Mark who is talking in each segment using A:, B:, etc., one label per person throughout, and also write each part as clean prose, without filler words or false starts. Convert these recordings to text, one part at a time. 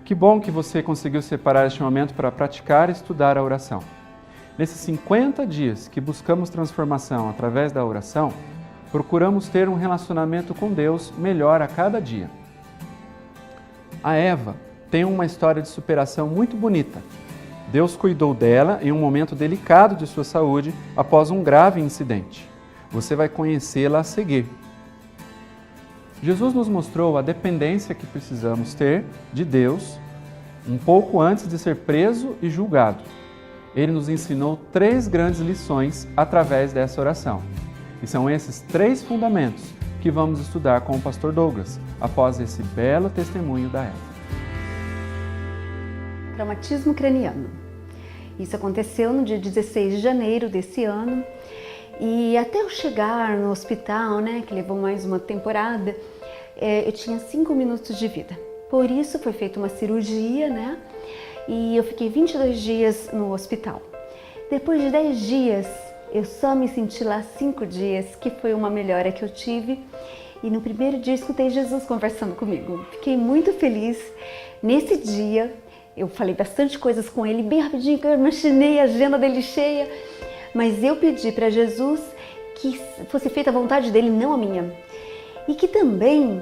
A: Que bom que você conseguiu separar este momento para praticar e estudar a oração. Nesses 50 dias que buscamos transformação através da oração, procuramos ter um relacionamento com Deus melhor a cada dia. A Eva tem uma história de superação muito bonita. Deus cuidou dela em um momento delicado de sua saúde após um grave incidente. Você vai conhecê-la a seguir. Jesus nos mostrou a dependência que precisamos ter de Deus um pouco antes de ser preso e julgado. Ele nos ensinou 3 grandes lições através dessa oração. E são esses 3 fundamentos que vamos estudar com o pastor Douglas, após esse belo testemunho da Eva.
B: Traumatismo craniano. Isso aconteceu no dia 16 de janeiro desse ano. E até eu chegar no hospital, que levou mais uma temporada, eu tinha 5 minutos de vida. Por isso foi feita uma cirurgia, e eu fiquei 22 dias no hospital. Depois de 10 dias, eu só me senti lá 5 dias, que foi uma melhora que eu tive. E no primeiro dia escutei Jesus conversando comigo. Fiquei muito feliz. Nesse dia, eu falei bastante coisas com ele, bem rapidinho, que eu imaginei a agenda dele cheia. Mas eu pedi para Jesus que fosse feita a vontade dele, não a minha. E que também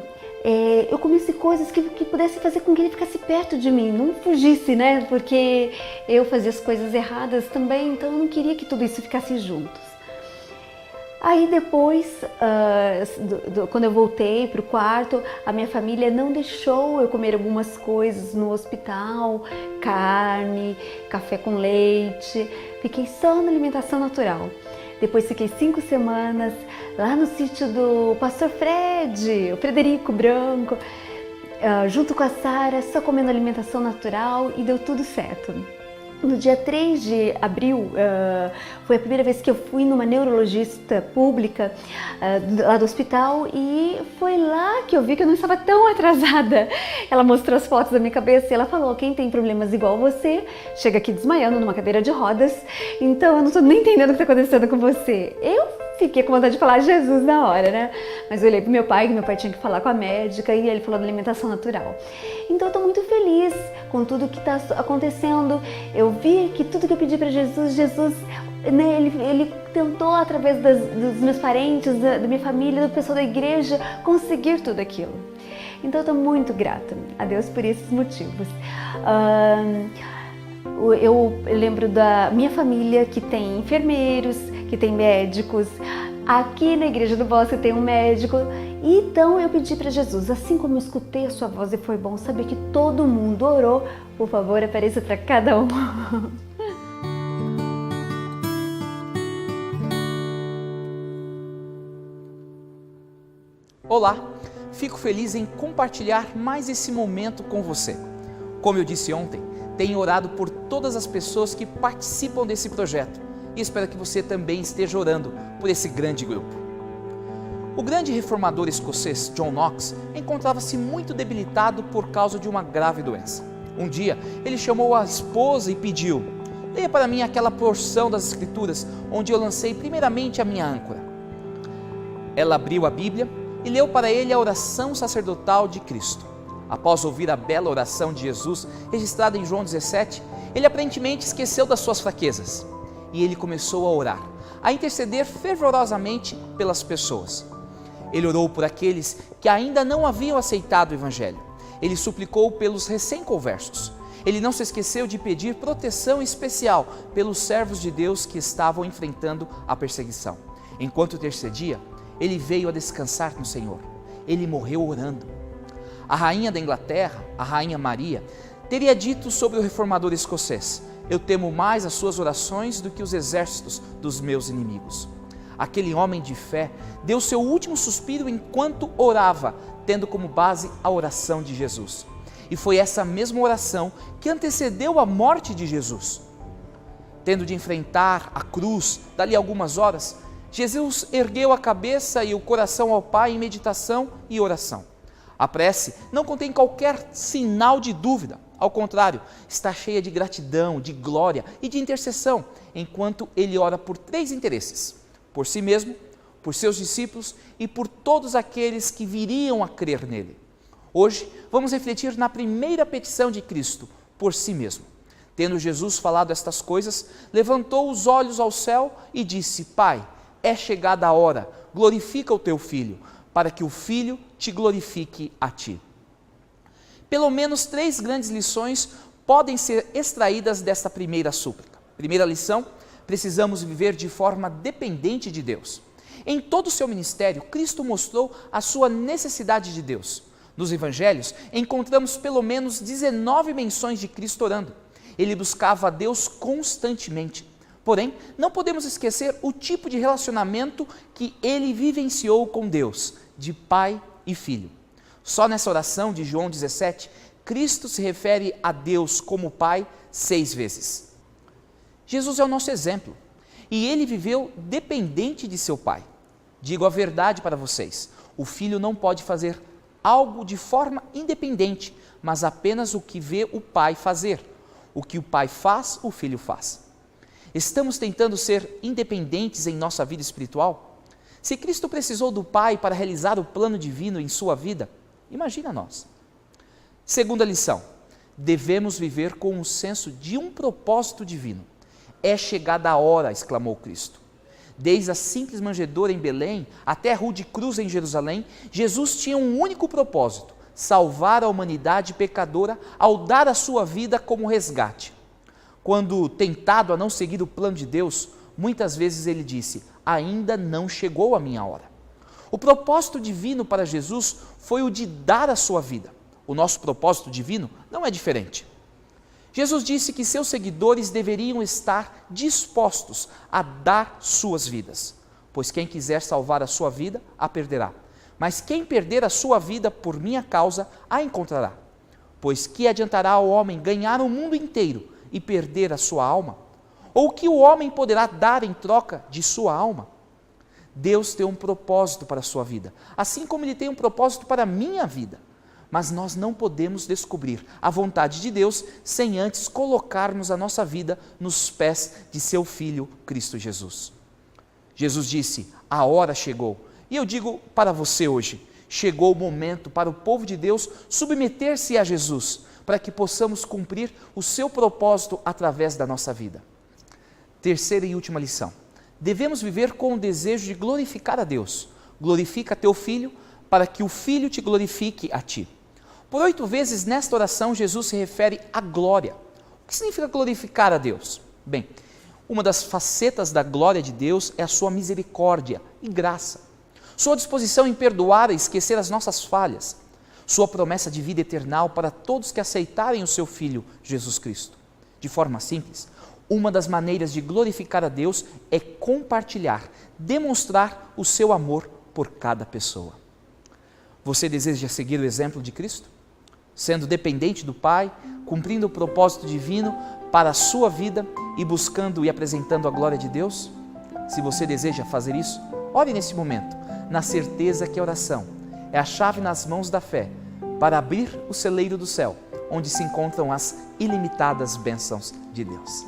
B: eu comesse coisas que pudesse fazer com que ele ficasse perto de mim, não fugisse, Porque eu fazia as coisas erradas também, então eu não queria que tudo isso ficasse juntos. Aí depois, quando eu voltei para o quarto, a minha família não deixou eu comer algumas coisas no hospital, carne, café com leite, fiquei só na alimentação natural. Depois fiquei 5 semanas lá no sítio do pastor Fred, o Frederico Branco, junto com a Sara, só comendo alimentação natural e deu tudo certo. No dia 3 de abril, foi a primeira vez que eu fui numa neurologista pública lá do hospital e foi lá que eu vi que eu não estava tão atrasada. Ela mostrou as fotos da minha cabeça e ela falou: quem tem problemas igual você, chega aqui desmaiando numa cadeira de rodas, então eu não estou nem entendendo o que está acontecendo com você. Eu fiquei com vontade de falar Jesus na hora, Mas eu olhei pro meu pai, que meu pai tinha que falar com a médica e ele falou da alimentação natural. Então eu estou muito feliz com tudo que está acontecendo. Eu vi que tudo que eu pedi para Jesus, ele tentou através dos meus parentes, da minha família, do pessoal da igreja, conseguir tudo aquilo. Então eu estou muito grata a Deus por esses motivos. Eu lembro da minha família que tem enfermeiros, que tem médicos. Aqui na Igreja do Bosque tem um médico. Então eu pedi para Jesus, assim como eu escutei a sua voz e foi bom saber que todo mundo orou, por favor, apareça para cada um.
C: Olá, fico feliz em compartilhar mais esse momento com você. Como eu disse ontem, tenho orado por todas as pessoas que participam desse projeto e espero que você também esteja orando por esse grande grupo. O grande reformador escocês John Knox encontrava-se muito debilitado por causa de uma grave doença. Um dia, ele chamou a esposa e pediu: leia para mim aquela porção das Escrituras onde eu lancei primeiramente a minha âncora. Ela abriu a Bíblia e leu para ele a oração sacerdotal de Cristo. Após ouvir a bela oração de Jesus, registrada em João 17, ele aparentemente esqueceu das suas fraquezas. E ele começou a orar, a interceder fervorosamente pelas pessoas. Ele orou por aqueles que ainda não haviam aceitado o Evangelho. Ele suplicou pelos recém-conversos. Ele não se esqueceu de pedir proteção especial pelos servos de Deus que estavam enfrentando a perseguição. Enquanto intercedia, ele veio a descansar no Senhor. Ele morreu orando. A rainha da Inglaterra, a rainha Maria, teria dito sobre o reformador escocês: eu temo mais as suas orações do que os exércitos dos meus inimigos. Aquele homem de fé deu seu último suspiro enquanto orava, tendo como base a oração de Jesus. E foi essa mesma oração que antecedeu a morte de Jesus. Tendo de enfrentar a cruz, dali a algumas horas, Jesus ergueu a cabeça e o coração ao Pai em meditação e oração. A prece não contém qualquer sinal de dúvida, ao contrário, está cheia de gratidão, de glória e de intercessão, enquanto ele ora por 3 interesses: por si mesmo, por seus discípulos e por todos aqueles que viriam a crer nele. Hoje, vamos refletir na primeira petição de Cristo, por si mesmo. Tendo Jesus falado estas coisas, levantou os olhos ao céu e disse: Pai, é chegada a hora, glorifica o teu Filho, para que o Filho te glorifique a ti. Pelo menos 3 grandes lições podem ser extraídas desta primeira súplica. Primeira lição: precisamos viver de forma dependente de Deus. Em todo o seu ministério, Cristo mostrou a sua necessidade de Deus. Nos evangelhos, encontramos pelo menos 19 menções de Cristo orando. Ele buscava a Deus constantemente. Porém, não podemos esquecer o tipo de relacionamento que ele vivenciou com Deus, de pai e filho. Só nessa oração de João 17, Cristo se refere a Deus como Pai 6 vezes. Jesus é o nosso exemplo e ele viveu dependente de seu Pai. Digo a verdade para vocês: o filho não pode fazer algo de forma independente, mas apenas o que vê o Pai fazer. O que o Pai faz, o Filho faz. Estamos tentando ser independentes em nossa vida espiritual? Se Cristo precisou do Pai para realizar o plano divino em sua vida, imagina nós. Segunda lição: devemos viver com um senso de um propósito divino. É chegada a hora, exclamou Cristo. Desde a simples manjedoura em Belém até a rude cruz em Jerusalém, Jesus tinha um único propósito: salvar a humanidade pecadora ao dar a sua vida como resgate. Quando tentado a não seguir o plano de Deus, muitas vezes ele disse: ainda não chegou a minha hora. O propósito divino para Jesus foi o de dar a sua vida. O nosso propósito divino não é diferente. Jesus disse que seus seguidores deveriam estar dispostos a dar suas vidas, pois quem quiser salvar a sua vida, a perderá. Mas quem perder a sua vida por minha causa, a encontrará. Pois que adiantará ao homem ganhar o mundo inteiro e perder a sua alma? Ou o que o homem poderá dar em troca de sua alma? Deus tem um propósito para a sua vida, assim como Ele tem um propósito para a minha vida. Mas nós não podemos descobrir a vontade de Deus sem antes colocarmos a nossa vida nos pés de seu Filho, Cristo Jesus. Jesus disse: a hora chegou. E eu digo para você hoje: chegou o momento para o povo de Deus submeter-se a Jesus, para que possamos cumprir o seu propósito através da nossa vida. Terceira e última lição: devemos viver com o desejo de glorificar a Deus. Glorifica teu Filho, para que o Filho te glorifique a ti. Por 8 vezes nesta oração, Jesus se refere à glória. O que significa glorificar a Deus? Bem, uma das facetas da glória de Deus é a sua misericórdia e graça, sua disposição em perdoar e esquecer as nossas falhas, sua promessa de vida eterna para todos que aceitarem o seu Filho, Jesus Cristo. De forma simples, uma das maneiras de glorificar a Deus é compartilhar, demonstrar o seu amor por cada pessoa. Você deseja seguir o exemplo de Cristo? Sendo dependente do Pai, cumprindo o propósito divino para a sua vida e buscando e apresentando a glória de Deus? Se você deseja fazer isso, ore nesse momento, na certeza que a oração é a chave nas mãos da fé para abrir o celeiro do céu, onde se encontram as ilimitadas bênçãos de Deus.